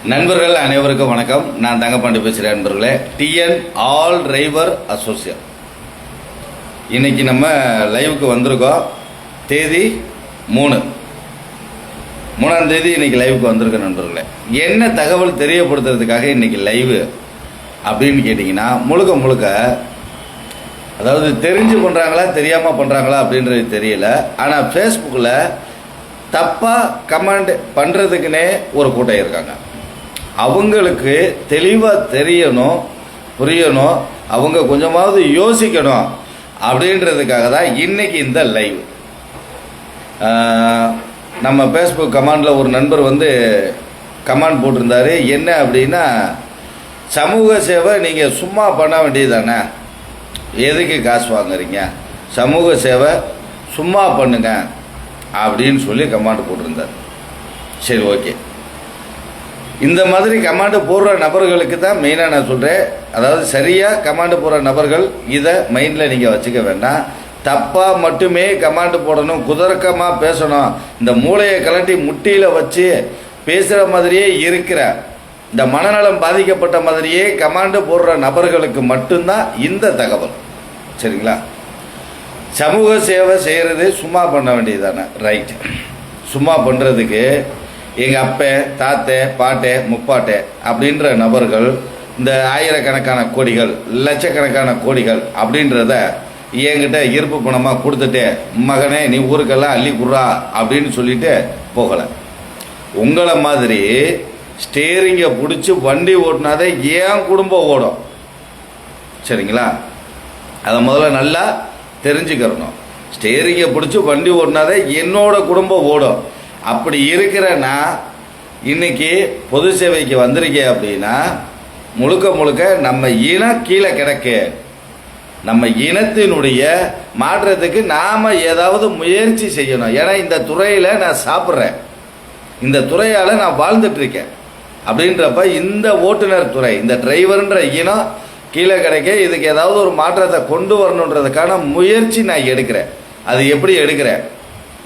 நண்பர்கள் அனைவருக்கும் வணக்கம். நான் தங்கப்பாண்டி பேசுகிறேன். நண்பர்களே, டிஎன் ஆல் டிரைவர் அசோசியேட் இன்னைக்கு நம்ம லைவுக்கு வந்திருக்கோம். தேதி 3ஆம் தேதி இன்னைக்கு லைவுக்கு வந்திருக்கோம். நண்பர்களே, என்ன தகவல் தெரியப்படுத்துறதுக்காக இன்னைக்கு லைவு அப்படின்னு கேட்டிங்கன்னா, முழுக்க அதாவது தெரிஞ்சு பண்ணுறாங்களா தெரியாமல் பண்ணுறாங்களா அப்படின்றது தெரியல. ஆனால் ஃபேஸ்புக்கில் தப்பாக கமெண்ட் பண்ணுறதுக்குன்னே ஒரு கூட்டம் இருக்காங்க. அவங்களுக்கு தெளிவாக தெரியணும், புரியணும், அவங்க கொஞ்சமாவது யோசிக்கணும் அப்படின்றதுக்காக தான் இன்றைக்கி இந்த லைவ். நம்ம ஃபேஸ்புக் கமெண்டில் ஒரு நண்பர் கமெண்ட் போட்டிருந்தார். என்ன அப்படின்னா, சமூக சேவை நீங்கள் சும்மா பண்ண வேண்டியது தானே, எதுக்கு காசு வாங்குறீங்க, சமூக சேவை சும்மா பண்ணுங்க அப்படின்னு சொல்லி கமெண்ட் போட்டிருந்தார். சரி, ஓகே. இந்த மாதிரி கமாண்டு போடுற நபர்களுக்கு தான் மெயினாக நான் சொல்கிறேன். அதாவது சரியாக கமாண்டு போடுற நபர்கள் இதை மைண்டில் நீங்கள் வச்சுக்க வேண்டாம். தப்பாக மட்டுமே கமாண்டு போடணும், குதர்க்கமாக பேசணும், இந்த மூளையை கலட்டி முட்டியில் வச்சு பேசுகிற மாதிரியே இருக்கிற, இந்த மனநலம் பாதிக்கப்பட்ட மாதிரியே கமாண்டு போடுற நபர்களுக்கு மட்டும்தான் இந்த தகவல். சரிங்களா? சமூக சேவை செய்கிறது சும்மா பண்ண வேண்டியது தானே, ரைட். சும்மா பண்ணுறதுக்கு எங்கள் அப்பே, தாத்தே, பாட்டே, முப்பாட்டே அப்படின்ற நபர்கள் இந்த ஆயிரக்கணக்கான கோடிகள், லட்சக்கணக்கான கோடிகள் அப்படின்றத என்கிட்ட இருப்பு பணமாக கொடுத்துட்டு, மகனே நீ ஊருக்கெல்லாம் அள்ளி குடுறா அப்படின்னு சொல்லிட்டு போகலை. உங்களை மாதிரி ஸ்டேரிங்கை பிடிச்சி வண்டி ஓட்டினாதே ஏன் குடும்பம் ஓடும். சரிங்களா? அதை முதல்ல நல்லா தெரிஞ்சுக்கிறணும். ஸ்டேரிங்கை பிடிச்சி வண்டி ஓட்டினாதே என்னோட குடும்பம் ஓடும். அப்படி இருக்கிறன்னா இன்னைக்கு பொது சேவைக்கு வந்திருக்கேன் அப்படின்னா, முழுக்க நம்ம இனம் கீழே கிடக்கு. நம்ம இனத்தினுடைய மாற்றத்துக்கு நாம் ஏதாவது முயற்சி செய்யணும். ஏன்னா இந்த துறையில் நான் சாப்பிட்றேன், இந்த துறையால் நான் வாழ்ந்துட்டு இருக்கேன். அப்படின்றப்ப இந்த ஓட்டுநர் துறை, இந்த டிரைவர்ன்ற இனம் கீழே கிடைக்க, இதுக்கு ஏதாவது ஒரு மாற்றத்தை கொண்டு வரணுன்றதுக்கான முயற்சி நான் எடுக்கிறேன். அது எப்படி எடுக்கிறேன்?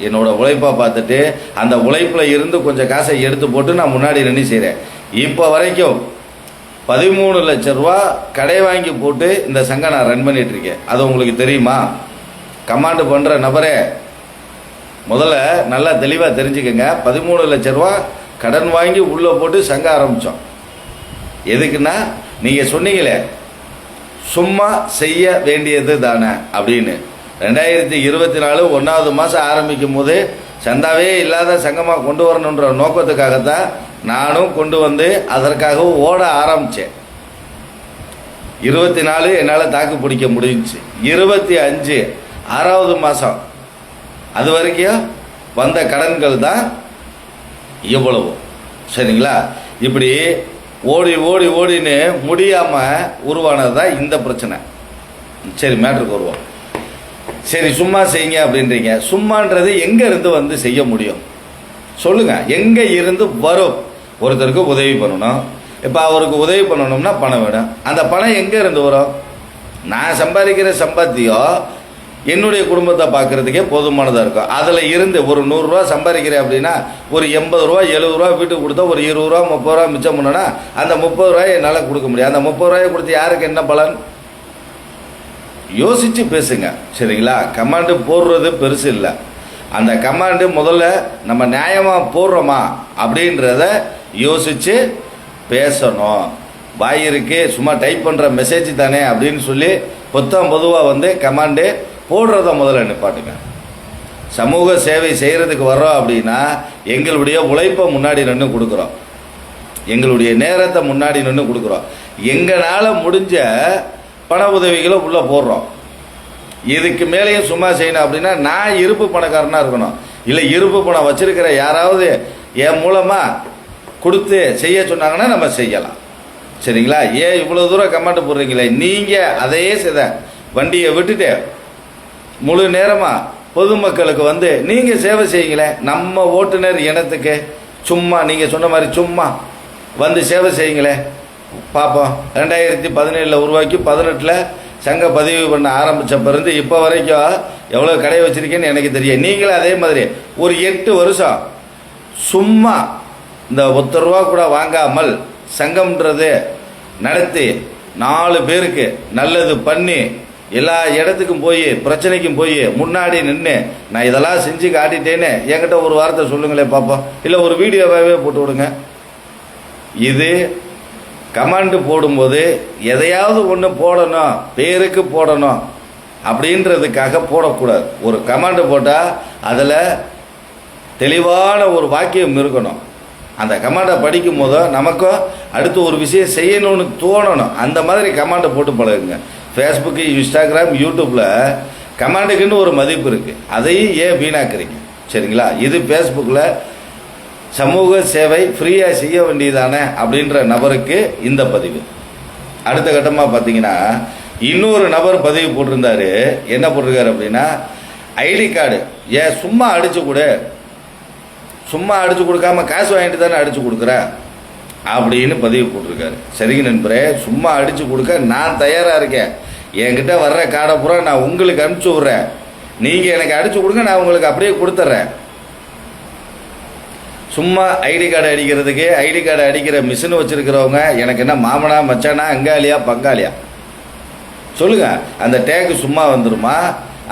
என்னோட உழைப்பாக பார்த்துட்டு அந்த உழைப்பில் இருந்து கொஞ்சம் காசை எடுத்து போட்டு நான் முன்னாடி நின்று செய்கிறேன். இப்போ வரைக்கும் 13 லட்சம் ரூபா கடை வாங்கி போட்டு இந்த சங்கம் நான் ரன் பண்ணிட்டு இருக்கேன். அது உங்களுக்கு தெரியுமா? கமாண்டு பண்ணுற நபரே முதல்ல நல்லா தெளிவாக தெரிஞ்சுக்கங்க. 13 லட்சம் ரூபா கடன் வாங்கி உள்ளே போட்டு சங்கம் ஆரம்பித்தோம். எதுக்குன்னா, நீங்கள் சொன்னீங்களே சும்மா செய்ய வேண்டியது தானே அப்படின்னு. 2024 1வது மாதம் ஆரம்பிக்கும் போது சந்தாவே இல்லாத சங்கமாக கொண்டு வரணுன்ற நோக்கத்துக்காகத்தான் நானும் கொண்டு வந்து அதற்காக ஓட ஆரம்பித்தேன். 24 என்னால் தாக்கு பிடிக்க முடிஞ்சிச்சு. 25 6வது மாதம் அது வரைக்கும் வந்த கடன்கள் தான் இவ்வளவு. சரிங்களா? இப்படி ஓடின்னு முடியாமல் உருவானது தான் இந்த பிரச்சனை. சரி, மேட்ருக்கு வருவோம். சரி, சும்மா செய்யுங்க அப்படின்றீங்க. சும்மான்றது எங்கே இருந்து செய்ய முடியும் சொல்லுங்க? எங்கே இருந்து வரும்? ஒருத்தருக்கு உதவி பண்ணணும். இப்போ அவருக்கு உதவி பண்ணணும்னா பணம் வேணும். அந்த பணம் எங்கே இருந்து வரும்? நான் சம்பாதிக்கிற சம்பாத்தியம் என்னுடைய குடும்பத்தை பார்க்கறதுக்கே போதுமானதாக இருக்கும். அதில் இருந்து ஒரு 100 ரூபா சம்பாதிக்கிறேன் அப்படின்னா ஒரு 80 ரூபா 70 ரூபா வீட்டுக்கு கொடுத்தா ஒரு 20 ரூபா 30 ரூபா மிச்சம் பண்ணோன்னா அந்த 30 ரூபாயை என்னால் கொடுக்க முடியும். அந்த 30 ரூபாயை கொடுத்து யாருக்கு என்ன பலன்? யோசித்து பேசுங்க. சரிங்களா? கமாண்டு போடுறது பெருசு இல்லை. அந்த கமாண்டு முதல்ல நம்ம நியாயமாக போடுறோமா அப்படின்றத யோசித்து பேசணும். வாயிருக்கு சும்மா டைப் பண்ணுற மெசேஜ் தானே அப்படின்னு சொல்லி பொதுவாக கமாண்டு போடுறத முதல்ல நிப்பாட்டுங்க. சமூக சேவை செய்கிறதுக்கு வர்றோம் அப்படின்னா எங்களுடைய உழைப்பை முன்னாடி நின்று கொடுக்குறோம், எங்களுடைய நேரத்தை முன்னாடி நின்று கொடுக்குறோம், எங்களால் முடிஞ்ச பண உதவிகளை உள்ளே போடுறோம். இதுக்கு மேலேயும் சும்மா செய்யணும் அப்படின்னா நான் இருப்பு பணக்காரனாக இருக்கணும். இல்லை இருப்பு பணம் வச்சிருக்கிற யாராவது என் மூலமாக கொடுத்து செய்ய சொன்னாங்கன்னா நம்ம செய்யலாம். சரிங்களா? ஏன் இவ்வளோ தூரம் கமெண்ட் போடுறீங்களே, நீங்கள் அதையே செய்த வண்டியை விட்டுட்டு முழு நேரமாக பொதுமக்களுக்கு நீங்கள் சேவை செய்யுங்களேன். நம்ம ஓட்டுநர் இனத்துக்கு சும்மா நீங்கள் சொன்ன மாதிரி சும்மா சேவை செய்யுங்களேன் பார்ப்போம். 2017 உருவாக்கி 18 சங்க பதிவு பண்ண ஆரம்பித்தப்பிருந்து இப்போ வரைக்கும் எவ்வளோ கடை வச்சுருக்கேன்னு எனக்கு தெரியும். நீங்களும் அதே மாதிரி ஒரு 8 வருஷம் சும்மா இந்த ₹1 கூட வாங்காமல் சங்கம்ன்றது நடத்தி 4 பேருக்கு நல்லது பண்ணி எல்லா இடத்துக்கும் போய் பிரச்சனைக்கும் போய் முன்னாடி நின்று நான் இதெல்லாம் செஞ்சு காட்டிட்டேன்னு என்கிட்ட ஒரு வார்த்தை சொல்லுங்களேன் பார்ப்போம். இல்லை ஒரு வீடியோவாகவே போட்டு விடுங்க. இது கமெண்ட் போடும்போது எதையாவது ஒன்று போடணும், பேருக்கு போடணும் அப்படின்றதுக்காக போடக்கூடாது. ஒரு கமெண்ட் போட்டால் அதில் தெளிவான ஒரு வாக்கியம் இருக்கணும். அந்த கமெண்டை படிக்கும் போதோ நமக்கும் அடுத்து ஒரு விஷயம் செய்யணும்னு தோணணும். அந்த மாதிரி கமெண்டை போட்டு பழகுங்க. ஃபேஸ்புக்கு, இன்ஸ்டாகிராம், யூடியூப்பில் கமெண்டுக்குன்னு ஒரு மதிப்பு இருக்குது. அதையும் ஏன் வீணாக்குறீங்க? சரிங்களா? இது ஃபேஸ்புக்கில் சமூக சேவை ஃப்ரீயாக செய்ய வேண்டியதானே அப்படின்ற நபருக்கு இந்த பதிவு. அடுத்த கட்டமாக பார்த்தீங்கன்னா இன்னொரு நபர் பதிவு போட்டிருந்தாரு. என்ன போட்டிருக்காரு அப்படின்னா, ஐடி கார்டு ஏன் சும்மா அடிச்சு கொடு, சும்மா அடிச்சு கொடுக்காம காசு வாங்கிட்டு தானே அடிச்சு கொடுக்குற அப்படின்னு பதிவு போட்டிருக்காரு. சரிங்க நண்பரே, சும்மா அடிச்சு கொடுக்க நான் தயாராக இருக்கேன். என்கிட்ட வர்ற கார்டை பூரா நான் உங்களுக்கு அனுப்பிச்சி விட்றேன். நீங்கள் எனக்கு அடிச்சு கொடுங்க, நான் உங்களுக்கு அப்படியே கொடுத்துட்றேன். சும்மா ஐடி கார்டு அடிக்கிறதுக்கு ஐடி கார்டு அடிக்கிற மிஷின் வச்சுருக்கிறவங்க எனக்கு என்ன மாமனா மச்சானா அங்காளியா பங்காளியா சொல்லுங்கள். அந்த டேக்கு சும்மா வந்துடுமா?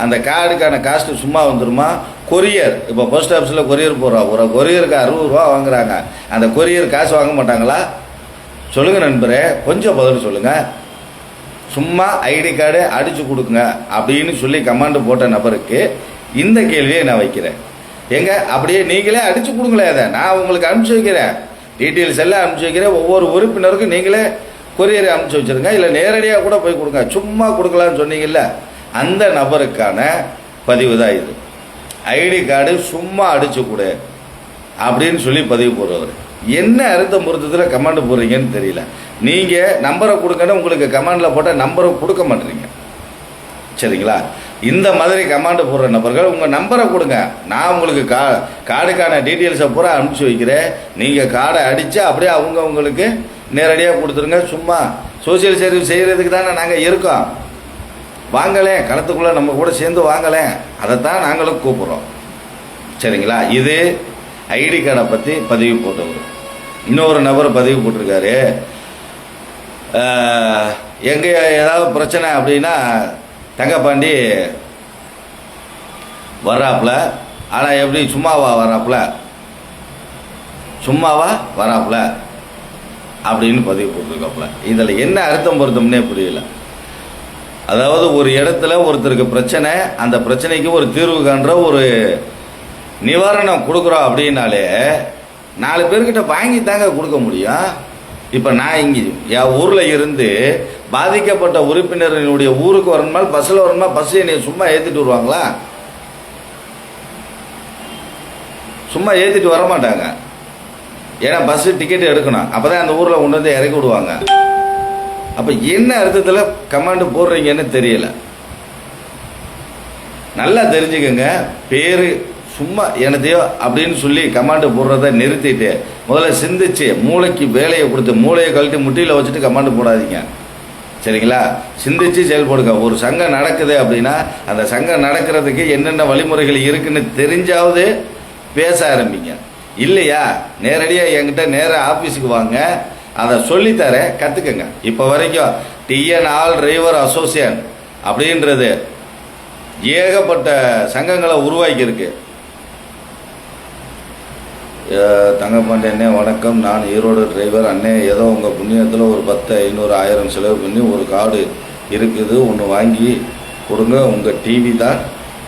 அந்த கார்டுக்கான காஸ்ட்டு சும்மா வந்துடுமா? கொரியர் இப்போ போஸ்ட் ஆஃபீஸில் கொரியர் போடுறோம். ஒரு கொரியருக்கு ₹60 வாங்குறாங்க. அந்த கொரியர் காசு வாங்க மாட்டாங்களா? சொல்லுங்கள் நண்பரே, கொஞ்சம் பதில் சொல்லுங்கள். சும்மா ஐடி கார்டு அடித்து கொடுங்க அப்படின்னு சொல்லி கமாண்டு போட்ட நபருக்கு இந்த கேள்வியை நான் வைக்கிறேன். எங்க அப்படியே நீங்களே அடித்து கொடுங்களே, அதை நான் உங்களுக்கு அனுப்பிச்சி வைக்கிறேன். டீட்டெயில்ஸ் எல்லாம் அனுப்பிச்சி வைக்கிறேன். ஒவ்வொரு உறுப்பினருக்கும் நீங்களே கொரியரை அனுப்பிச்சி வச்சுருங்க. இல்லை நேரடியாக கூட போய் கொடுங்க. சும்மா கொடுக்கலான்னு சொன்னீங்கல்ல, அந்த நபருக்கான பதிவு தான் இது. ஐடி கார்டு சும்மா அடிச்சு கொடு அப்படின்னு சொல்லி பதிவு போடுறவர். என்ன அர்த்தம் பொறுத்ததில் கமாண்டு போடுறீங்கன்னு தெரியல. நீங்கள் நம்பரை கொடுங்கன்னு உங்களுக்கு கமாண்டில் போட்டால் நம்பரை கொடுக்க மாட்டேறீங்க. சரிங்களா? இந்த மாதிரி கமாண்டு போடுற நபர்கள் உங்கள் நம்பரை கொடுங்க, நான் உங்களுக்கு கார்டுக்கான டீட்டெயில்ஸை பூரா அனுப்பிச்சி வைக்கிறேன். நீங்கள் கார்டை அடித்தா அப்படியே உங்களுக்கு நேரடியாக கொடுத்துருங்க. சும்மா சோசியல் சர்வீஸ் செய்கிறதுக்கு தானே நாங்கள் இருக்கோம். வாங்கலேன், களத்துக்குள்ளே நம்ம கூட சேர்ந்து வாங்கலேன், அதைத்தான் நாங்களும் கூப்பிட்றோம். சரிங்களா? இது ஐடி கார்டை பற்றி பதிவு போட்டவர். இன்னொரு நபர் பதிவு போட்டிருக்காரு. எங்கே ஏதாவது பிரச்சனை அப்படின்னா தங்கப்பாண்டி வர்றாப்புல. ஆனால் எப்படி சும்மாவா வர்றாப்புல, சும்மாவா வராப்புல அப்படின்னு பதிவு போட்டிருக்காப்புல. இதில் என்ன அர்த்தம் பொருத்தம்னே புரியல. அதாவது ஒரு இடத்துல ஒருத்தருக்கு பிரச்சனை, அந்த பிரச்சனைக்கு ஒரு தீர்வு காண்ற ஒரு நிவாரணம் கொடுக்குறோம் அப்படின்னாலே 4 பேர்கிட்ட வாங்கி தாங்க கொடுக்க முடியும். இப்போ நான் இங்கே என் ஊரில் இருந்து பாதிக்கப்பட்ட உறுப்பினரினுடைய ஊருக்கு வரணுமா, பஸ்ஸில் வரணுமா, பஸ் என்னை சும்மா ஏற்றிட்டு வருவாங்களா? சும்மா ஏற்றிட்டு வர மாட்டாங்க. ஏன்னா பஸ்ஸு டிக்கெட் எடுக்கணும், அப்போ தான் அந்த ஊரில் கொண்டு வந்து இறக்கி விடுவாங்க. அப்போ என்ன அர்த்தத்தில் கமாண்டு போடுறீங்கன்னு தெரியல. நல்லா தெரிஞ்சுக்கங்க. பேர் சும்மா எனத்தையோ அப்படின்னு சொல்லி கமாண்டு போடுறத நிறுத்திட்டு முதல்ல சிந்திச்சு மூளைக்கு வேலையை கொடுத்து மூளையை கழட்டி முட்டியில் வச்சுட்டு கமாண்டு போடாதீங்க. சரிங்களா? சிந்திச்சு செயல்படுங்க. ஒரு சங்கம் நடக்குது அப்படின்னா அந்த சங்கம் நடக்கிறதுக்கு என்னென்ன வழிமுறைகள் இருக்குன்னு தெரிஞ்சாவது பேச ஆரம்பிங்க. இல்லையா நேரடியாக என்கிட்ட நேராக ஆஃபீஸுக்கு வாங்க, அதை சொல்லித்தர கற்றுக்குங்க. இப்போ வரைக்கும் டிஎன் ஆல் டிரைவர் அசோசியேஷன் அப்படின்றது ஏகப்பட்ட சங்கங்களை உருவாக்கியிருக்கு. தங்கப்பாண்டி அண்ணே வணக்கம், நான் ஈரோடு டிரைவர் அண்ணே. ஏதோ உங்கள் புண்ணியத்தில் ஒரு 10, 500, 1000 செலவு பண்ணி ஒரு கார்டு இருக்குது, ஒன்று வாங்கி கொடுங்க. உங்கள் டிவி தான்,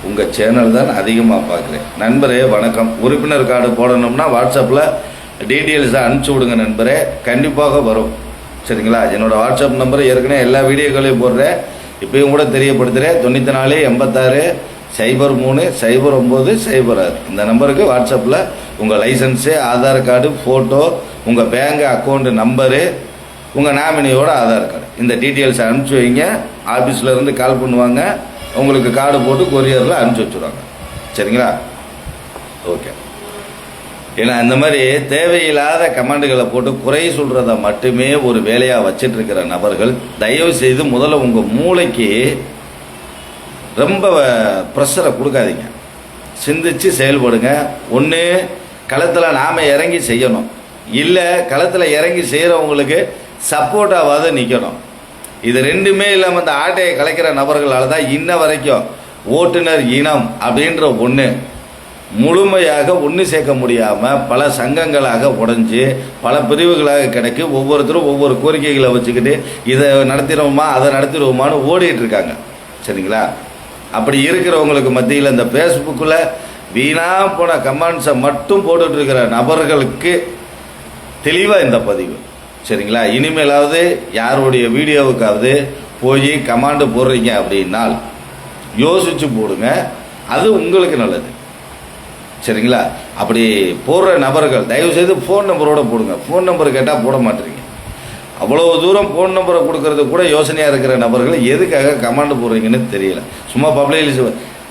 உங்கள் சேனல் தான் அதிகமாக பார்க்குறேன். நண்பரே வணக்கம். உறுப்பினர் கார்டு போடணும்னா வாட்ஸ்அப்பில் டீட்டெயில்ஸை அனுப்பிச்சி விடுங்க நண்பரே, கண்டிப்பாக வரும். சரிங்களா? என்னோடய வாட்ஸ்அப் நம்பர் ஏற்கனவே எல்லா வீடியோக்களையும் போடுறேன், இப்போயும் கூட தெரியப்படுத்துகிறேன். 94 86 03 09 06. இந்த நம்பருக்கு வாட்ஸ்அப்பில் உங்கள் லைசன்ஸு, ஆதார் கார்டு, ஃபோட்டோ, உங்கள் பேங்க் அக்கௌண்ட் நம்பரு, உங்கள் நாமினியோட ஆதார் கார்டு, இந்த டீட்டெயில்ஸை அனுப்பிச்சி வைங்க. ஆஃபீஸ்லேருந்து கால் பண்ணுவாங்க, உங்களுக்கு கார்டு போட்டு கொரியரில் அனுப்பிச்சி வச்சுருவாங்க. சரிங்களா? ஓகே. ஏன்னா இந்த மாதிரி தேவையில்லாத கமெண்டுகளை போட்டு குறை சொல்கிறத மட்டுமே ஒரு வேலையாக வச்சிட்ருக்கிற நபர்கள் தயவு செய்து முதல்ல உங்கள் மூளைக்கு ரொம்ப ப்ரெஷரை கொடுக்காதீங்க. சிந்திச்சு செயல்படுங்க. ஒன்று களத்தில் நாம் இறங்கி செய்யணும். இல்லை களத்தில் இறங்கி செய்கிறவங்களுக்கு சப்போர்ட்டாவது நிற்கணும். இது ரெண்டுமே இல்லாமல் இந்த ஆட்டையை கலைக்கிற நபர்களால் தான் இன்ன வரைக்கும் ஓட்டுநர் இனம் அப்படின்ற ஒன்று முழுமையாக ஒன்று சேர்க்க முடியாமல் பல சங்கங்களாக உடைஞ்சு பல பிரிவுகளாக கிடைக்கு. ஒவ்வொருத்தரும் ஒவ்வொரு கோரிக்கைகளை வச்சுக்கிட்டு இதை நடத்திடுவோமா அதை நடத்திடுவோமான்னு ஓடிட்டு இருக்காங்க. சரிங்களா? அப்படி இருக்கிறவங்களுக்கு மத்தியில் இந்த ஃபேஸ்புக்கில் வீணாக போன கமெண்ட்ஸை மட்டும் போட்டுட்ருக்கிற நபர்களுக்கு தெளிவாக இந்த பதிவு. சரிங்களா? இனிமேலாவது யாருடைய வீடியோவுக்காவது போய் கமாண்டு போடுறீங்க அப்படின்னால் யோசித்து போடுங்க, அது உங்களுக்கு நல்லது. சரிங்களா? அப்படி போடுற நபர்கள் தயவுசெய்து ஃபோன் நம்பரோட போடுங்க. ஃபோன் நம்பர் கேட்டால் போட மாட்டேறீங்க. அவ்வளோ தூரம் ஃபோன் நம்பரை கொடுக்கறது கூட யோசனையாக இருக்கிற நபர்கள் எதுக்காக கமாண்டு போடுறீங்கன்னு தெரியல. சும்மா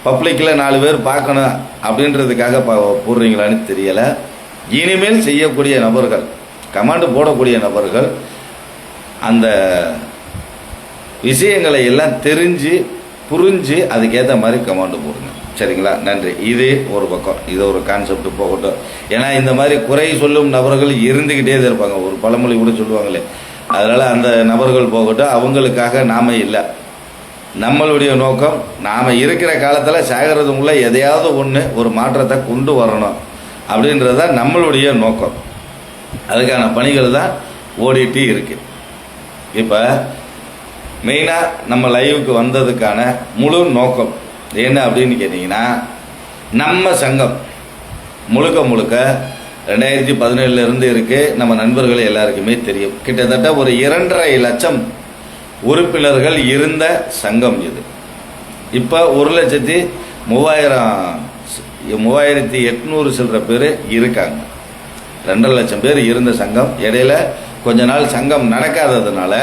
பப்ளிக்கில் 4 பேர் பார்க்கணும் அப்படின்றதுக்காக போடுறீங்களான்னு தெரியலை. இனிமேல் செய்யக்கூடிய நபர்கள், கமாண்டு போடக்கூடிய நபர்கள் அந்த விஷயங்களை எல்லாம் தெரிஞ்சு புரிஞ்சு அதுக்கேற்ற மாதிரி கமாண்டு போடுங்க. சரிங்களா? நன்றி. இது ஒரு பக்கம், இது ஒரு கான்செப்ட் போகட்டும். ஏன்னா இந்த மாதிரி குறை சொல்லும் நபர்கள் இருந்துக்கிட்டே தான் இருப்பாங்க. ஒரு பழமொழி கூட சொல்லுவாங்களே, அதனால் அந்த நபர்கள் போகட்டும். அவங்களுக்காக நாம் இல்லை. நம்மளுடைய நோக்கம் நாம் இருக்கிற காலத்தில் சாகிறதுக்குள்ள எதையாவது ஒன்று ஒரு மாற்றத்தை கொண்டு வரணும் அப்படின்றது தான் நம்மளுடைய நோக்கம். அதுக்கான பணிகள் தான் ஓடிட்டு இருக்கு. இப்போ மெயினாக நம்ம லைவுக்கு வந்ததுக்கான முழு நோக்கம் என்ன அப்படின்னு கேட்டிங்கன்னா, நம்ம சங்கம் முழுக்க 2017 இருக்குது. நம்ம நண்பர்கள் எல்லாருக்குமே தெரியும். கிட்டத்தட்ட ஒரு 2.5 லட்சம் உறுப்பினர்கள் இருந்த சங்கம் இது. இப்போ 1,03,800 சில்லற பேர் இருக்காங்க. 2.5 லட்சம் பேர் இருந்த சங்கம் இடையில கொஞ்ச நாள் சங்கம் நடக்காததுனால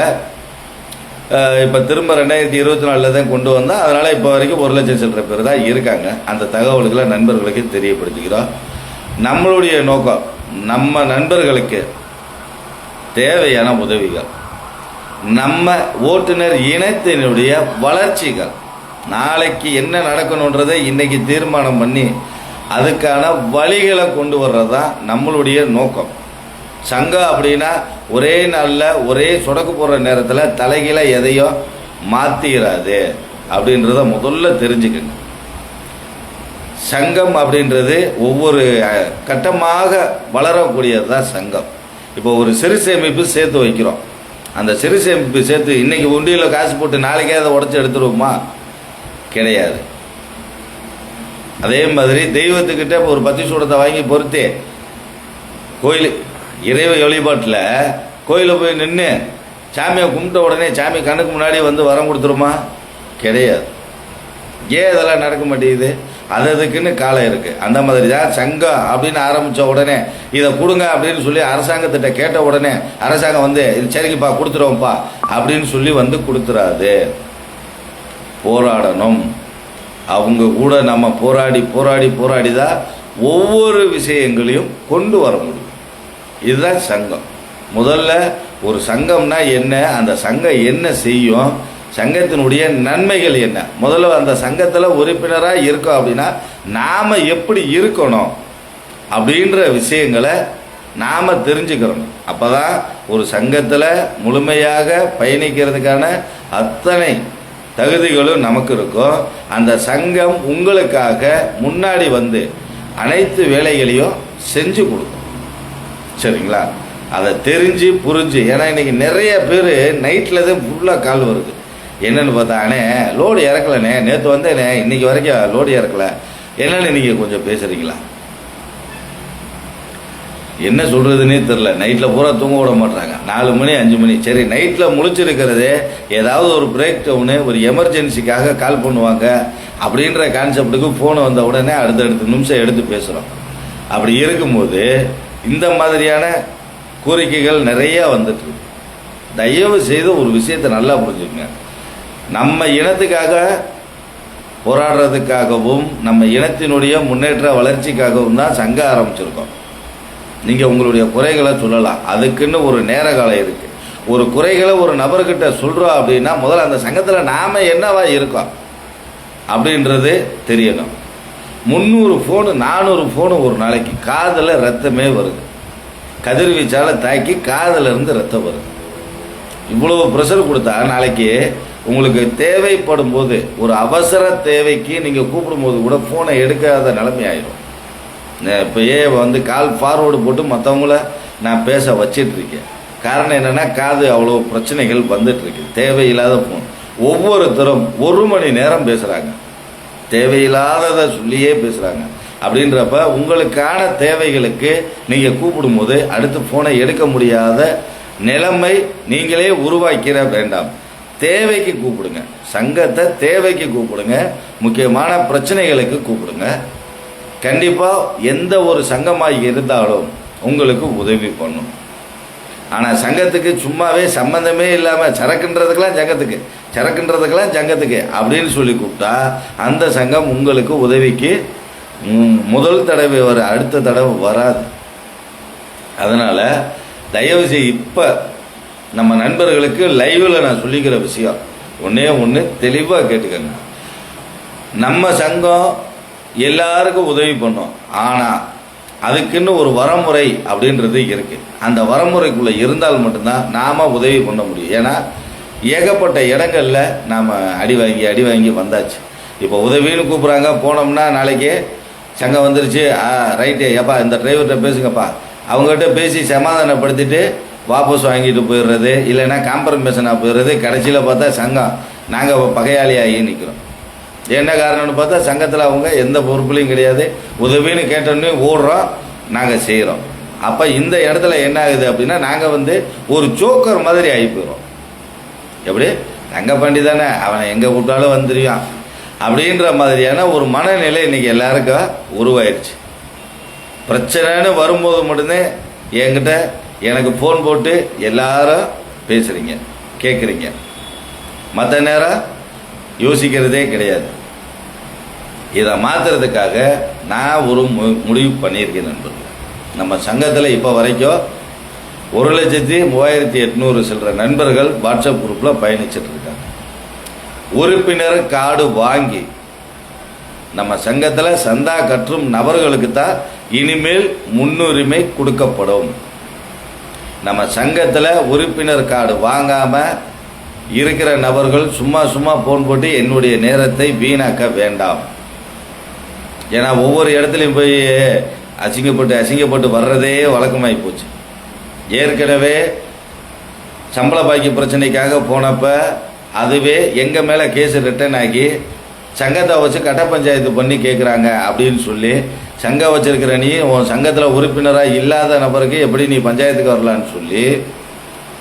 இப்போ திரும்ப 2024 தான் கொண்டு வந்தால், அதனால் இப்போ வரைக்கும் 1 லட்சம் சில்லற பேர் தான் இருக்காங்க. அந்த தகவல்களை நண்பர்களுக்கு தெரியப்படுத்திக்கிறோம். நம்மளுடைய நோக்கம் நம்ம நண்பர்களுக்கு தேவையான உதவிகள், நம்ம ஓட்டுநர் இனத்தினுடைய வளர்ச்சிகள், நாளைக்கு என்ன நடக்கணுன்றதை இன்னைக்கு தீர்மானம் பண்ணி அதுக்கான வழிகளை கொண்டு வர்றது தான் நம்மளுடைய நோக்கம். சங்கம் அப்படின்னா ஒரே நாளில் ஒரே சொடக்கு போடுற நேரத்தில் தலைகீழ எதையும் மாற்றிடாது அப்படின்றத முதல்ல தெரிஞ்சுக்கங்க. சங்கம் அப்படின்றது ஒவ்வொரு கட்டமாக வளரக்கூடியது தான் சங்கம். இப்போ ஒரு சிறு சேமிப்பு சேர்த்து வைக்கிறோம். அந்த சிறு சேமிப்பு சேர்த்து இன்னைக்கு உண்டியில் காசு போட்டு நாளைக்கே அதை உடச்சி எடுத்துருவோமா? கிடையாது. அதே மாதிரி தெய்வத்துக்கிட்ட ஒரு 10 சூடத்தை வாங்கி பொறுத்து கோயில் இறைவ வழிபாட்டில் கோயிலில் போய் நின்று சாமியை கும்பிட்ட உடனே சாமி கண்ணுக்கு முன்னாடி வந்து வரம் கொடுத்துருமா? கிடையாது. ஏன் இதெல்லாம் நடக்க மாட்டேங்குது? அதுக்குன்னு காலம் இருக்குது. அந்த மாதிரி தான் சங்கம் அப்படின்னு ஆரம்பித்த உடனே இதை கொடுங்க அப்படின்னு சொல்லி அரசாங்கத்திட்ட கேட்ட உடனே அரசாங்கம் வந்து இது சரிங்கப்பா கொடுத்துருவோம்ப்பா அப்படின்னு சொல்லி வந்து கொடுத்துறாது. போராடணும். அவங்க கூட நம்ம போராடி தான் ஒவ்வொரு விஷயங்களையும் கொண்டு வர முடியும். இதுதான் சங்கம். முதல்ல ஒரு சங்கம்னா என்ன, அந்த சங்கம் என்ன செய்யும், சங்கத்தினுடைய நன்மைகள் என்ன, முதல்ல அந்த சங்கத்தில் உறுப்பினராக இருக்கோம் அப்படின்னா நாம் எப்படி இருக்கணும் அப்படின்ற விஷயங்களை நாம் தெரிஞ்சுக்கிறோம். அப்போ தான் ஒரு சங்கத்தில் முழுமையாக பயணிக்கிறதுக்கான அத்தனை தகுதிகளும் நமக்கு இருக்கும். அந்த சங்கம் உங்களுக்காக முன்னாடி வந்து அனைத்து வேலைகளையும் செஞ்சு கொடுக்கும். சரிங்களா? அதை தெரிஞ்சு புரிஞ்சு, ஏன்னா இன்றைக்கி நிறைய பேர் நைட்டில் தான் ஃபுல்லாக கால் வருது. என்னென்னு பார்த்தானே லோடு இறக்கலண்ணே, நேற்று வந்தேனே இன்றைக்கி வரைக்கும் லோடு இறக்கலை, என்னென்னு நீங்கள் கொஞ்சம் பேசுகிறீங்களா? என்ன சொல்கிறதுனே தெரில. நைட்டில் பூரா தூங்க விட மாட்டாங்க. 4 மணி 5 மணி. சரி, நைட்டில் முழிச்சிருக்கிறதே ஏதாவது ஒரு பிரேக் டவுனு ஒரு எமர்ஜென்சிக்காக கால் பண்ணுவாங்க அப்படின்ற கான்செப்டுக்கு ஃபோனை வந்த உடனே அடுத்தடுத்த நிமிஷம் எடுத்து பேசுகிறோம். அப்படி இருக்கும்போது இந்த மாதிரியான கோரிக்கைகள் நிறையா வந்துட்டு, தயவு செய்து ஒரு விஷயத்தை நல்லா புரிஞ்சுக்கங்க. நம்ம இனத்துக்காக போராடுறதுக்காகவும் நம்ம இனத்தினுடைய முன்னேற்ற வளர்ச்சிக்காகவும் தான் சங்கம் ஆரம்பிச்சிருக்கோம். நீங்கள் உங்களுடைய குறைகளை சொல்லலாம். அதுக்குன்னு ஒரு நேர காலம் இருக்குது. ஒரு குறைகளை ஒரு நபர்கிட்ட சொல்கிறோம் அப்படின்னா முதல்ல அந்த சங்கத்தில் நாம் என்னவா இருக்கோம் அப்படின்றது தெரியணும். 300 ஃபோனு 400 ஃபோனு ஒரு நாளைக்கு, காதில் ரத்தமே வருது. கதிர்வீச்சால் தாக்கி காதில் இருந்து ரத்தம் வருது. இவ்வளோ ப்ரெஷர் கொடுத்தா நாளைக்கு உங்களுக்கு தேவைப்படும் போது ஒரு அவசர தேவைக்கு நீங்கள் கூப்பிடும்போது கூட ஃபோனை எடுக்காத நிலைமை ஆயிடும். இப்போயே கால் ஃபார்வேர்டு போட்டு மற்றவங்கள நான் பேச வச்சிட்ருக்கேன். காரணம் என்னென்னா காது அவ்வளோ பிரச்சனைகள் வந்துட்டுருக்கு. தேவையில்லாத ஃபோன் ஒவ்வொருத்தரும் 1 மணி நேரம் பேசுகிறாங்க, தேவையில்லாததை சொல்லியே பேசுகிறாங்க. அப்படின்றப்ப உங்களுக்கான தேவைகளுக்கு நீங்கள் கூப்பிடும்போது அடுத்து ஃபோனை எடுக்க முடியாத நிலைமை நீங்களே உருவாக்கிற வேண்டாம். தேவைக்கு கூப்பிடுங்க, சங்கத்தை தேவைக்கு கூப்பிடுங்க, முக்கியமான பிரச்சனைகளுக்கு கூப்பிடுங்க. கண்டிப்பாக எந்த ஒரு சங்கமாக இருந்தாலும் உங்களுக்கு உதவி பண்ணும். ஆனால் சங்கத்துக்கு சும்மாவே சம்மந்தமே இல்லாமல் சரக்குன்றதுக்கெல்லாம் சங்கத்துக்கு அப்படின்னு சொல்லி கூப்பிட்டா அந்த சங்கம் உங்களுக்கு உதவிக்கு முதல் தடவை அடுத்த தடவை வராது. அதனால் தயவுசெய்து இப்போ நம்ம நண்பர்களுக்கு லைவில் நான் சொல்லிக்கிற விஷயம் ஒன்று தெளிவாக கேட்டுக்கங்க. நம்ம சங்கம் எல்லாருக்கும் உதவி பண்ணும். ஆனால் அதுக்குன்னு ஒரு வரமுறை அப்படின்றது இருக்குது. அந்த வரமுறைக்குள்ளே இருந்தால் மட்டும்தான் நாம் உதவி பண்ண முடியும். ஏன்னா ஏகப்பட்ட இடங்களில் நாம் அடி வாங்கி வந்தாச்சு. இப்போ உதவின்னு கூப்பிட்றாங்க, போனோம்னா நாளைக்கு சங்கம் வந்துருச்சு, ரைட்டு ஏப்பா இந்த டிரைவர்கிட்ட பேசுங்கப்பா, அவங்ககிட்ட பேசி சமாதானப்படுத்திட்டு வாபஸ் வாங்கிட்டு போயிடுறது, இல்லைன்னா காம்ப்ரமைஷனாக போயிடுறது. கடைசியில் பார்த்தா சங்கம் நாங்கள் பகையாளியாகி நிற்கிறோம். என்ன காரணம்னு பார்த்தா சங்கத்தில் அவங்க எந்த பொறுப்புலையும் கிடையாது. உதவின்னு கேட்டோன்னே ஓடுறோம், நாங்கள் செய்கிறோம். அப்போ இந்த இடத்துல என்ன ஆகுது அப்படின்னா நாங்கள் ஒரு ஜோக்கர் மாதிரி ஆகி போயிடும். எப்படி தங்கப்பாண்டி தானே, அவனை எங்கே கூட்டாலும் வந்துடுவான் அப்படின்ற மாதிரியான ஒரு மனநிலை இன்றைக்கி எல்லாருக்கும் உருவாயிருச்சு. பிரச்சனைன்னு வரும்போது மட்டும்தான் என்கிட்ட எனக்கு ஃபோன் போட்டு எல்லாரும் பேசுகிறீங்க, கேட்குறீங்க. மற்ற நேரம் யோசிக்கிறதே கிடையாது. இதை மாற்றுறதுக்காக நான் ஒரு முடிவு பண்ணியிருக்கேன் நண்பர்கள். நம்ம சங்கத்தில் இப்போ வரைக்கும் 1,03,800 சில்லற நண்பர்கள் வாட்ஸ்அப் குரூப்பில் பயணிச்சுட்டு இருக்காங்க. உறுப்பினர் கார்டு வாங்கி நம்ம சங்கத்தில் சந்தா கற்றும் நபர்களுக்கு தான் இனிமேல் முன்னுரிமை கொடுக்கப்படும். நம்ம சங்கத்தில் உறுப்பினர் கார்டு வாங்காமல் இருக்கிற நபர்கள் சும்மா ஃபோன் போட்டு என்னுடைய நேரத்தை வீணாக்க வேண்டாம். ஏன்னா ஒவ்வொரு இடத்துலையும் போய் அசிங்கப்பட்டு வர்றதே வழக்கமாகி போச்சு. ஏற்கனவே சம்பள பாக்கி பிரச்சனைக்காக போனப்போ அதுவே எங்கள் மேலே கேஸ் ரிட்டர்ன் ஆகி சங்கத்தை வச்சு கட்ட பஞ்சாயத்து பண்ணி கேட்குறாங்க அப்படின்னு சொல்லி, சங்கம் வச்சிருக்கிற நீ உன் சங்கத்தில் உறுப்பினராக இல்லாத நபருக்கு எப்படி நீ பஞ்சாயத்துக்கு வரலான்னு சொல்லி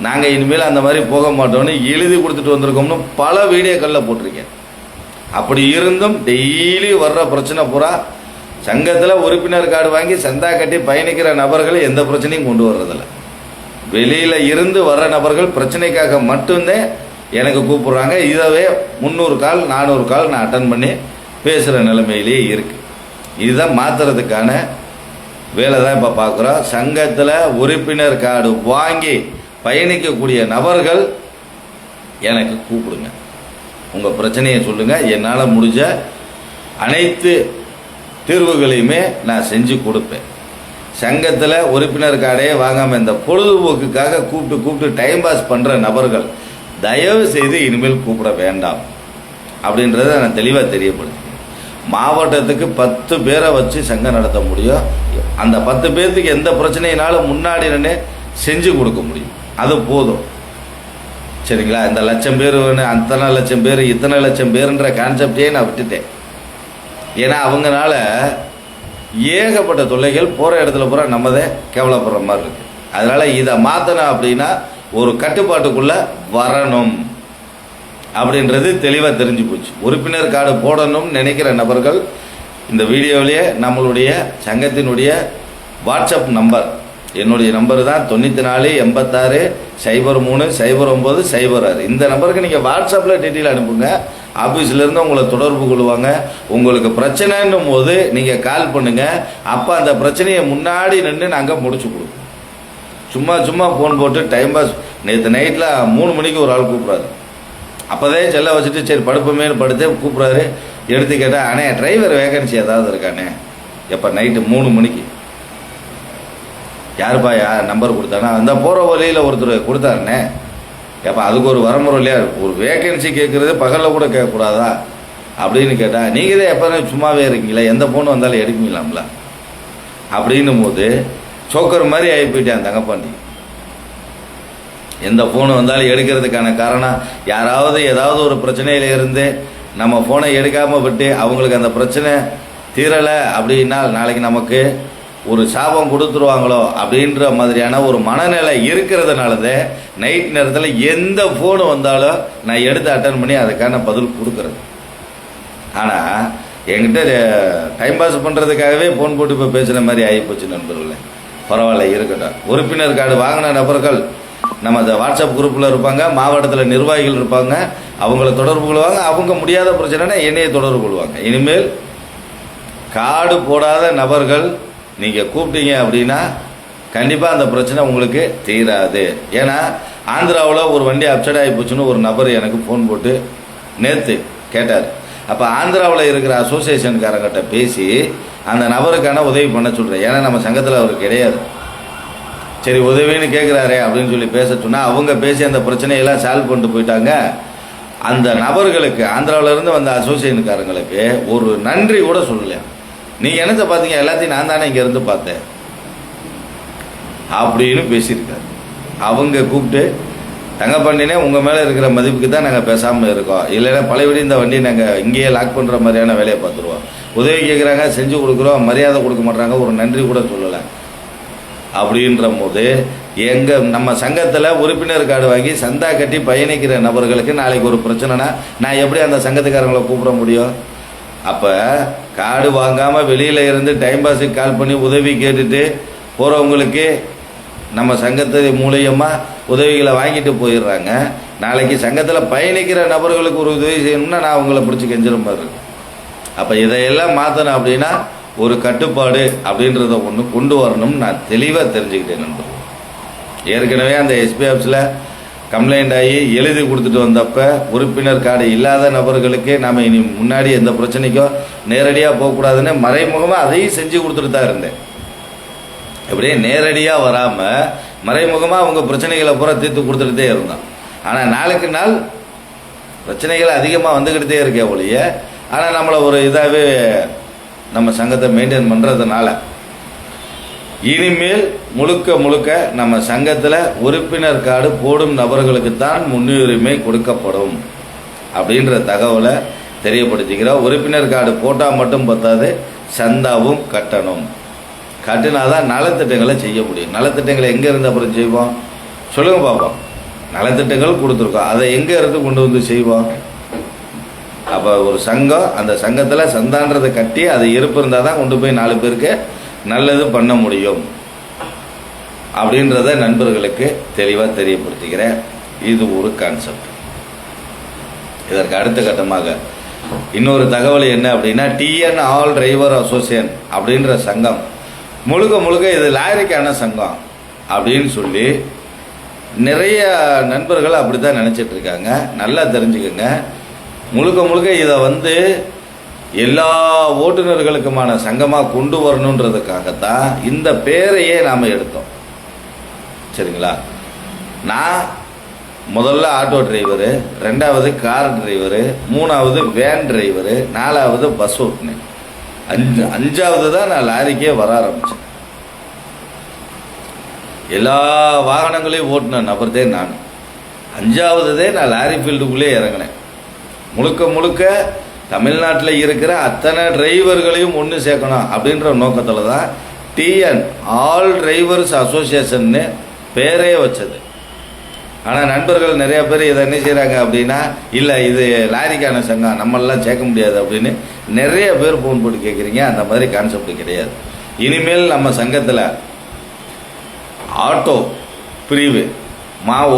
நாங்கள் இனிமேல் அந்த மாதிரி போக மாட்டோம்னு எழுதி கொடுத்துட்டு வந்திருக்கோம்னு பல வீடியோக்களில் போட்டிருக்கேன். அப்படி இருந்தும் டெய்லி வர்ற பிரச்சனை பூரா சங்கத்தில் உறுப்பினர் கார்டு வாங்கி சந்தா கட்டி பயணிக்கிற நபர்கள் எந்த பிரச்சனையும் கொண்டு வர்றதில்ல. வெளியில் இருந்து வர்ற நபர்கள் பிரச்சனைக்காக மட்டும்தான் எனக்கு கூப்பிட்றாங்க. இதவே 300 கால் 400 கால் நான் அட்டன் பண்ணி பேசுகிற நிலைமையிலேயே இருக்குது. இதுதான் மாற்றுறதுக்கான வேலை தான் இப்போ பார்க்குறோம். சங்கத்தில் உறுப்பினர் கார்டு வாங்கி பயணிக்கக்கூடிய நபர்கள் எனக்கு கூப்பிடுங்க, உங்கள் பிரச்சனையை சொல்லுங்கள். என்னால் முடிஞ்ச அனைத்து தீர்வுகளையுமே நான் செஞ்சு கொடுப்பேன். சங்கத்தில் உறுப்பினர் கார்டே வாங்காமல் இந்த பொழுதுபோக்குக்காக கூப்பிட்டு டைம் பாஸ் பண்ணுற நபர்கள் தயவு செய்து இனிமேல் கூப்பிட வேண்டாம் அப்படின்றத நான் தெளிவாக தெரியப்படுத்துகிறேன். மாவட்டத்துக்கு 10 பேரை வச்சு சங்கம் நடத்த முடியும். அந்த 10 பேர்த்துக்கு எந்த பிரச்சனையினாலும் முன்னாடி நின்று செஞ்சு கொடுக்க முடியும், அது போதும். சரிங்களா? இந்த 1,00,000 பேர் அத்தனை லட்சம் பேர் இத்தனை லட்சம் பேருன்ற கான்செப்டே நான் விட்டுட்டேன். ஏன்னா அவங்களால ஏகப்பட்ட தொல்லைகள் போகிற இடத்துல பூரா நம்மதே கேவலப்படுற மாதிரி இருக்குது. அதனால் இதை மாற்றணும் அப்படின்னா ஒரு கட்டுப்பாட்டுக்குள்ளே வரணும் அப்படின்றது தெளிவாக தெரிஞ்சு போச்சு. உறுப்பினர் கார்டு போடணும்னு நினைக்கிற நபர்கள் இந்த வீடியோவிலேயே நம்மளுடைய சங்கத்தினுடைய வாட்ஸ்அப் நம்பர், என்னுடைய நம்பர் தான் 94 86 03 09 06. இந்த நம்பருக்கு நீங்கள் வாட்ஸ்அப்பில் டீட்டெயில் அனுப்புங்க. ஆஃபீஸ்லேருந்து உங்களை தொடர்பு கொள்வாங்க. உங்களுக்கு பிரச்சனைன்னும் போது நீங்கள் கால் பண்ணுங்கள். அப்போ அந்த பிரச்சனையை முன்னாடி நின்று நாங்கள் முடிச்சு கொடுப்போம். சும்மா ஃபோன் போட்டு டைம் பாஸ். நேற்று நைட்டில் 3 மணிக்கு ஒரு ஆள் கூப்பிட்றாரு. அப்போதே செல்ல வச்சுட்டு சரி படுப்பமேனு படுத்தே கூப்பிட்றாரு. எடுத்து கேட்டால் அண்ணே டிரைவர் வேகன்சி ஏதாவது இருக்கானே. எப்போ நைட்டு 3 மணிக்கு யாருப்பா நம்பர் கொடுத்தானா? அந்த போகிற வழியில் ஒருத்தர் கொடுத்தாருண்ணே. ஏப்பா அதுக்கு ஒரு வரமுறை இல்லையா? ஒரு வேகன்சி கேட்குறது பகலில் கூட கேட்கக்கூடாதா அப்படின்னு கேட்டால், நீங்கள் தான் எப்போ சும்மாவே இருக்கீங்களா, எந்த ஃபோன் வந்தாலும் எடுக்கீங்களாம்ல அப்படின்னும் போது சோக்கர் மாதிரி ஆகி போயிட்டேன் தங்கப்பாண்டி. எந்த ஃபோனு வந்தாலும் எடுக்கிறதுக்கான காரணம், யாராவது ஏதாவது ஒரு பிரச்சனையில் இருந்து நம்ம ஃபோனை எடுக்காமல் விட்டு அவங்களுக்கு அந்த பிரச்சனை தீரலை அப்படின்னா நாளைக்கு நமக்கு ஒரு சாபம் கொடுத்துருவாங்களோ அப்படின்ற மாதிரியான ஒரு மனநிலை இருக்கிறதுனால தான் நைட் நேரத்தில் எந்த ஃபோனு வந்தாலும் நான் எடுத்து அட்டன் பண்ணி அதுக்கான பதில் கொடுக்குறது. ஆனால் என்கிட்ட டைம் பாஸ் பண்ணுறதுக்காகவே ஃபோன் போட்டு இப்போ பேசுகிற மாதிரி ஆகிப்போச்சு நண்பர்களே. பரவாயில்ல, இருக்கட்டும். உறுப்பினர் கார்டு வாங்கின நபர்கள் நம்ம அந்த வாட்ஸ்அப் குரூப்பில் இருப்பாங்க, மாவட்டத்தில் நிர்வாகிகள் இருப்பாங்க, அவங்கள தொடர்பு கொள்வாங்க. அவங்க முடியாத பிரச்சனைனா என்னையை தொடர்பு கொள்வாங்க. இனிமேல் கார்டு போடாத நபர்கள் நீங்கள் கூப்பிட்டீங்க அப்படின்னா கண்டிப்பாக அந்த பிரச்சனை உங்களுக்கு தீராது. ஏன்னா ஆந்திராவில் ஒரு வண்டி அப்செட் ஆகி போச்சுன்னு ஒரு நபர் எனக்கு ஃபோன் போட்டு நேற்று கேட்டார். அப்போ ஆந்திராவில் இருக்கிற அசோசியேஷனுக்காரங்கிட்ட பேசி அந்த நபருக்கான உதவி பண்ண சொல்கிறேன். ஏன்னா நம்ம சங்கத்தில் அவருக்கு கிடையாது. சரி உதவின்னு கேட்குறாரே அப்படின்னு சொல்லி பேச சொன்னால் அவங்க பேசி அந்த பிரச்சனையெல்லாம் சால்வ் பண்ணிட்டு போயிட்டாங்க. அந்த நபர்களுக்கு ஆந்திராவிலேருந்து வந்த அசோசியேஷனுக்காரங்களுக்கு ஒரு நன்றி கூட சொல்லலையா. நீங்கள் என்னத்தை பார்த்தீங்க, எல்லாத்தையும் நான் தானே இங்கே இருந்து பார்த்தேன் அப்படின்னு பேசியிருக்காரு. அவங்க கூப்பிட்டு தங்கப்பாண்டினே உங்கள் மேலே இருக்கிற மதிப்புக்கு தான் நாங்கள் பேசாமல் இருக்கோம், இல்லைன்னா பழையபடி இந்த வண்டி நாங்கள் இங்கேயே லாக் பண்ணுற மாதிரியான வேலையை பார்த்துருவோம். உதவி கேட்குறாங்க, செஞ்சு கொடுக்குறோம், மரியாதை கொடுக்க மாட்டாங்க, ஒரு நன்றி கூட சொல்லலை அப்படின்ற போது நம்ம சங்கத்தில் உறுப்பினர் கார்டு வாங்கி சந்தா கட்டி பயணிக்கிற நபர்களுக்கு நாளைக்கு ஒரு பிரச்சனைனா நான் எப்படி அந்த சங்கத்துக்காரங்களை கூப்பிட முடியும்? அப்போ கார்டு வாங்காமல் வெளியில் இருந்து டைம் பாஸுக்கு கால் பண்ணி உதவி கேட்டுட்டு போகிறவங்களுக்கு நம்ம சங்கத்து மூலியமாக உதவிகளை வாங்கிட்டு போயிடுறாங்க. நாளைக்கு சங்கத்தில் பயணிக்கிற நபர்களுக்கு ஒரு உதவி செய்யணும்னா நான் அவங்கள பிடிச்சி கெஞ்சிற மாதிரி இருக்கு. அப்போ இதையெல்லாம் மாற்றணும் அப்படின்னா ஒரு கட்டுப்பாடு அப்படின்றத ஒன்று கொண்டு வரணும்னு நான் தெளிவாக தெரிஞ்சுக்கிட்டேன் நண்பர். ஏற்கனவே அந்த எஸ்பி ஆஃபீஸில் கம்ப்ளைண்ட் ஆகி எழுதி கொடுத்துட்டு வந்தப்போ உறுப்பினர் கார்டு இல்லாத நபர்களுக்கு நாம் இனி முன்னாடி எந்த பிரச்சனைக்கும் நேரடியாக போகக்கூடாதுன்னு மறைமுகமாக அதையும் செஞ்சு கொடுத்துட்டு தான் இருந்தேன். இப்படியே நேரடியாக வராமல் மறைமுகமாக அவங்க பிரச்சனைகளை பூரா தீர்த்து கொடுத்துக்கிட்டே இருந்தோம். ஆனால் நாளுக்கு நாள் பிரச்சனைகள் அதிகமாக வந்துக்கிட்டே இருக்கே ஒழிய, ஆனால் நம்மளை ஒரு இதாகவே நம்ம சங்கத்தை மெயின்டைன் பண்ணுறதுனால இனிமேல் முழுக்க முழுக்க நம்ம சங்கத்தில் உறுப்பினர் கார்டு போடும் நபர்களுக்கு தான் முன்னுரிமை கொடுக்கப்படும் அப்படின்ற தகவலை தெரியப்படுத்திக்கிறோம். உறுப்பினர் கார்டு போட்டால் மட்டும் பத்தாது, சந்தாவும் கட்டணும். கட்டினாதான் நலத்திட்டங்களை செய்ய முடியும். நலத்திட்டங்களை எங்கே இருந்து அப்புறம் செய்வோம் சொல்லுங்கள் பார்ப்போம். நலத்திட்டங்கள் கொடுத்துருக்கோம், அதை எங்கே இருந்து கொண்டு வந்து செய்வோம்? அப்போ ஒரு சங்கம், அந்த சங்கத்தில் சந்தான்றதை கட்டி அது இருப்பு இருந்தால் தான் கொண்டு போய் 4 பேருக்கு நல்லது பண்ண முடியும் அப்படின்றத நண்பர்களுக்கு தெளிவாக தெரியப்படுத்திக்கிறேன். இது ஒரு கான்செப்ட். இதற்கு அடுத்த கட்டமாக இன்னொரு தகவல் என்ன அப்படின்னா, டிஎன் ஆல் டிரைவர் அசோசியேஷன் அப்படின்ற சங்கம் முழுக்க முழுக்க இது லாரிக்கான சங்கம் அப்படின்னு சொல்லி நிறைய நண்பர்கள் அப்படி தான் நினச்சிட்டு இருக்காங்க. நல்லா தெரிஞ்சுக்கோங்க, முழுக்க முழுக்க இதை எல்லா ஓட்டுநர்களுக்குமான சங்கமாக கொண்டு வரணுன்றதுக்காகத்தான் இந்த பேரையே நாம் எடுத்தோம். சரிங்களா? நான் முதல்ல ஆட்டோ டிரைவரு, 2வது கார் டிரைவரு, 3வது வேன் டிரைவரு, 4வது பஸ் ஓட்டுனேன், 5வது தான் நான் லாரிக்கே வர ஆரம்பித்தேன். எல்லா வாகனங்களையும் ஓட்டின நபர்தே நான். 5வதுதே நான் லாரி ஃபீல்டுக்குள்ளே இறங்கினேன். முழுக்க முழுக்க தமிழ்நாட்டில் இருக்கிற அத்தனை டிரைவர்களையும் ஒன்று சேர்க்கணும் அப்படின்ற நோக்கத்தில் தான் டிஎன் ஆல் டிரைவர்ஸ் அசோசியேஷன்னு பேரே வச்சது. ஆனால் நண்பர்கள் நிறைய பேர் இதை என்ன செய்கிறாங்க அப்படின்னா, இல்லை இது லாரிக்கான சங்கம், நம்மளெலாம் சேர்க்க முடியாது அப்படின்னு நிறைய பேர் ஃபோன் போட்டு கேட்குறீங்க. அந்த மாதிரி கான்செப்ட் கிடையாது. இனிமேல் நம்ம சங்கத்தில் ஆட்டோ பிரிவு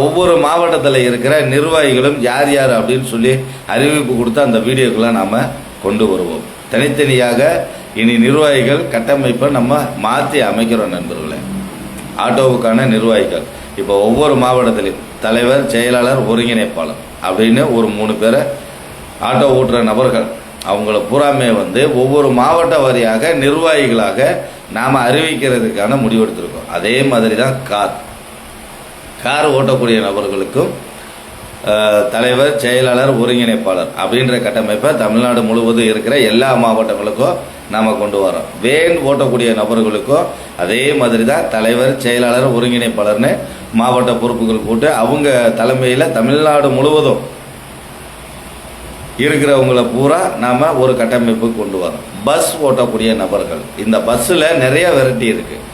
ஒவ்வொரு மாவட்டத்தில் இருக்கிற நிர்வாகிகளும் யார் யார் அப்படின்னு சொல்லி அறிவிப்பு கொடுத்து அந்த வீடியோக்கெல்லாம் நாம் கொண்டு வருவோம். தனித்தனியாக இனி நிர்வாகிகள் கட்டமைப்பை நம்ம மாற்றி அமைக்கிறோம் நண்பர்களே. ஆட்டோவுக்கான நிர்வாகிகள் இப்போ ஒவ்வொரு மாவட்டத்திலையும் தலைவர், செயலாளர், ஒருங்கிணைப்பாளர் அப்படின்னு ஒரு 3 பேரை ஆட்டோ ஓட்டுற நபர்கள் அவங்கள பூராமே ஒவ்வொரு மாவட்ட வாரியாக நிர்வாகிகளாக நாம் அறிவிக்கிறதுக்கான முடிவெடுத்திருக்கோம். அதே மாதிரி தான் கார் ஓட்டக்கூடிய நபர்களுக்கும் தலைவர், செயலாளர், ஒருங்கிணைப்பாளர் அப்படின்ற கட்டமைப்பை தமிழ்நாடு முழுவதும் இருக்கிற எல்லா மாவட்டங்களுக்கும் நாம் கொண்டு வரோம். வேன் ஓட்டக்கூடிய நபர்களுக்கும் அதே மாதிரி தான் தலைவர், செயலாளர், ஒருங்கிணைப்பாளர்னு மாவட்ட பொறுப்புகள் போட்டு அவங்க தலைமையில் தமிழ்நாடு முழுவதும் இருக்கிறவங்கள பூரா நாம் ஒரு கட்டமைப்பு கொண்டு வரோம். பஸ் ஓட்டக்கூடிய நபர்கள், இந்த பஸ்ஸில் நிறைய வெரைட்டி இருக்குது.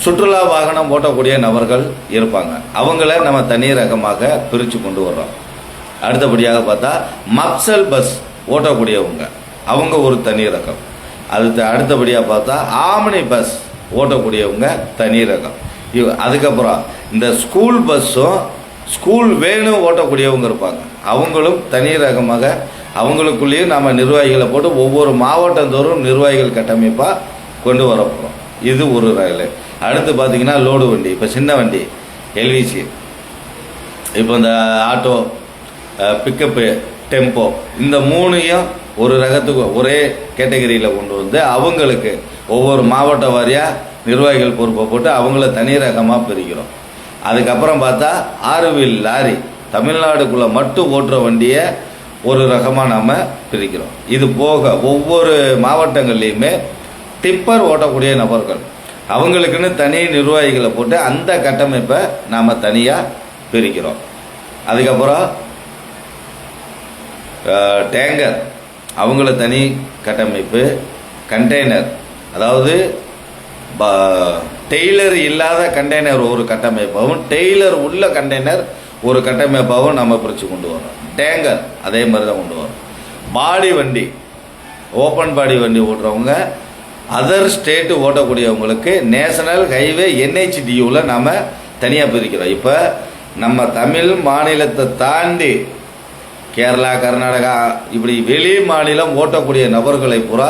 சுற்றுலா வாகனம் ஓட்டக்கூடிய நபர்கள் இருப்பாங்க, அவங்கள நம்ம தனி ரகமாக பிரித்து கொண்டு வர்றோம். அடுத்தபடியாக பார்த்தா மப்சல் பஸ் ஓட்டக்கூடியவங்க, அவங்க ஒரு தனி ரகம். அடுத்தபடியாக பார்த்தா ஆம்னி பஸ் ஓட்டக்கூடியவங்க தனி ரகம். அதுக்கப்புறம் இந்த ஸ்கூல் பஸ்ஸும் ஸ்கூல் வேனும் ஓட்டக்கூடியவங்க இருப்பாங்க, அவங்களும் தனி ரகமாக. அவங்களுக்குள்ளேயும் நாம் நிர்வாகிகளை போட்டு ஒவ்வொரு மாவட்டந்தோறும் நிர்வாகிகள் கட்டமைப்பாக கொண்டு வர போகிறோம். இது ஒரு ரயில். அடுத்து பார்த்தீங்கன்னா லோடு வண்டி, இப்போ சின்ன வண்டி எல்விசி, இப்போ இந்த ஆட்டோ, பிக்கப்பு, டெம்போ, இந்த மூணையும் ஒரு ரகத்துக்கு ஒரே கேட்டகரியில் கொண்டு வந்து அவங்களுக்கு ஒவ்வொரு மாவட்ட வாரியாக நிர்வாகிகள் பொறுப்பை போட்டு அவங்கள தனி ரகமாக பிரிக்கிறோம். அதுக்கப்புறம் பார்த்தா 6 வீல் லாரி, தமிழ்நாடுக்குள்ளே மட்டும் ஓட்டுற வண்டியை ஒரு ரகமாக நாம் பிரிக்கிறோம். இது போக ஒவ்வொரு மாவட்டங்கள்லேயுமே டிப்பர் ஓட்டக்கூடிய நபர்கள், அவங்களுக்குன்னு தனி நிர்வாகிகளை போட்டு அந்த கட்டமைப்பை நாம் தனியாக பிரிக்கிறோம். அதுக்கப்புறம் டேங்கர், அவங்கள தனி கட்டமைப்பு. கண்டெய்னர், அதாவது டெய்லர் இல்லாத கண்டெய்னர் ஒரு கட்டமைப்பாகவும் டெய்லர் உள்ள கண்டெய்னர் ஒரு கட்டமைப்பாகவும் நம்ம பிரித்து கொண்டு வரோம். டேங்கர் அதே மாதிரி தான் கொண்டு வரோம். பாடி வண்டி, ஓப்பன் பாடி வண்டி ஓட்டுறவங்க, அதர் ஸ்டேட்டு ஓட்டக்கூடியவங்களுக்கு நேஷனல் ஹைவே NHDUவில் நாம் தனியாக பிரிக்கிறோம். இப்போ நம்ம தமிழ் மாநிலத்தை தாண்டி கேரளா, கர்நாடகா, இப்படி வெளி மாநிலம் ஓட்டக்கூடிய நபர்களை பூரா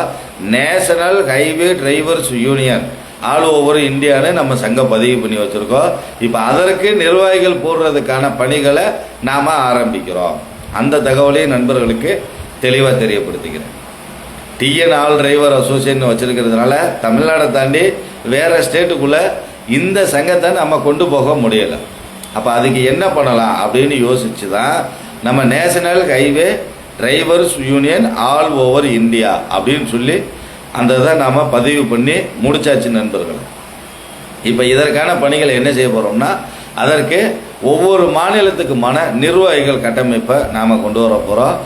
national highway drivers union all over இந்தியான்னு நம்ம சங்கம் பதிவு பண்ணி வச்சுருக்கோம். இப்போ அதற்கு நிர்வாகிகள் போடுறதுக்கான பணிகளை நாம் ஆரம்பிக்கிறோம். அந்த தகவலையும் நண்பர்களுக்கு தெளிவாக தெரியப்படுத்திக்கிறேன். TN ஆல் டிரைவர் அசோசியேஷன் வச்சுருக்கிறதுனால தமிழ்நாடை தாண்டி வேறு ஸ்டேட்டுக்குள்ளே இந்த சங்கத்தை நம்ம கொண்டு போக முடியலை. அப்போ அதுக்கு என்ன பண்ணலாம் அப்படின்னு யோசித்து தான் நம்ம national highway drivers union all over India அப்படின்னு சொல்லி அந்த இதை நாம் பதிவு பண்ணி முடிச்சாச்சு நண்பர்கள். இப்போ இதற்கான பணிகளை என்ன செய்ய போகிறோம்னா, அதற்கு ஒவ்வொரு மாநிலத்துக்குமான நிர்வாகிகள் கட்டமைப்பை நாம் கொண்டு வர போகிறோம்.